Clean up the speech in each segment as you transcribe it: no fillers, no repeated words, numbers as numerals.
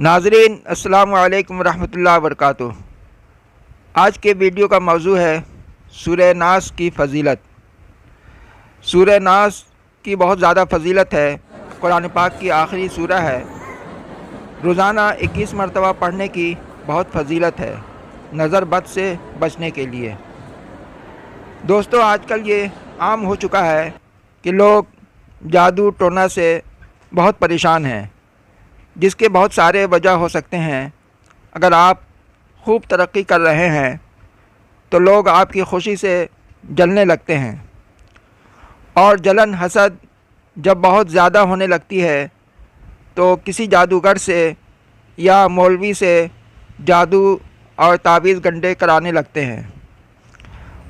ناظرین السلام علیکم ورحمۃ اللہ وبرکاتہ۔ آج کے ویڈیو کا موضوع ہے سورہ ناس کی فضیلت۔ سورہ ناس کی بہت زیادہ فضیلت ہے۔ قرآن پاک کی آخری سورہ ہے۔ روزانہ 21 مرتبہ پڑھنے کی بہت فضیلت ہے نظر بد سے بچنے کے لیے۔ دوستو، آج کل یہ عام ہو چکا ہے کہ لوگ جادو ٹونا سے بہت پریشان ہیں، جس کے بہت سارے وجہ ہو سکتے ہیں۔ اگر آپ خوب ترقی کر رہے ہیں تو لوگ آپ کی خوشی سے جلنے لگتے ہیں، اور جلن حسد جب بہت زیادہ ہونے لگتی ہے تو کسی جادوگر سے یا مولوی سے جادو اور تعویذ گنڈے کرانے لگتے ہیں۔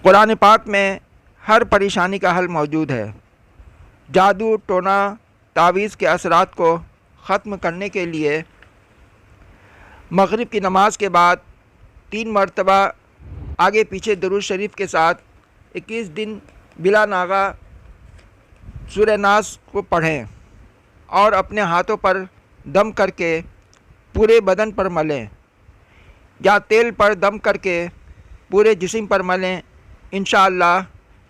قرآن پاک میں ہر پریشانی کا حل موجود ہے۔ جادو ٹونا تعویذ کے اثرات کو ختم کرنے کے لیے مغرب کی نماز کے بعد 3 مرتبہ آگے پیچھے درود شریف کے ساتھ 21 دن بلا ناغہ سورہ ناس کو پڑھیں اور اپنے ہاتھوں پر دم کر کے پورے بدن پر ملیں، یا تیل پر دم کر کے پورے جسم پر ملیں۔ انشاءاللہ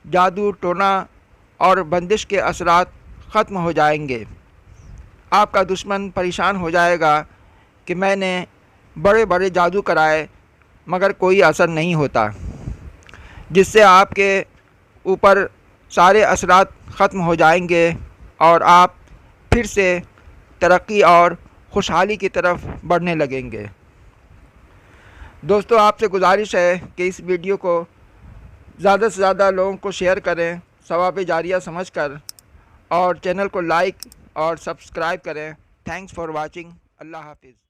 جادو ٹونا اور بندش کے اثرات ختم ہو جائیں گے۔ آپ کا دشمن پریشان ہو جائے گا کہ میں نے بڑے بڑے جادو کرائے مگر کوئی اثر نہیں ہوتا، جس سے آپ کے اوپر سارے اثرات ختم ہو جائیں گے اور آپ پھر سے ترقی اور خوشحالی کی طرف بڑھنے لگیں گے۔ دوستو، آپ سے گزارش ہے کہ اس ویڈیو کو زیادہ سے زیادہ لوگوں کو شیئر کریں ثواب جاریہ سمجھ کر، اور چینل کو لائک اور سبسکرائب کریں۔ Thanks for watching. اللہ حافظ۔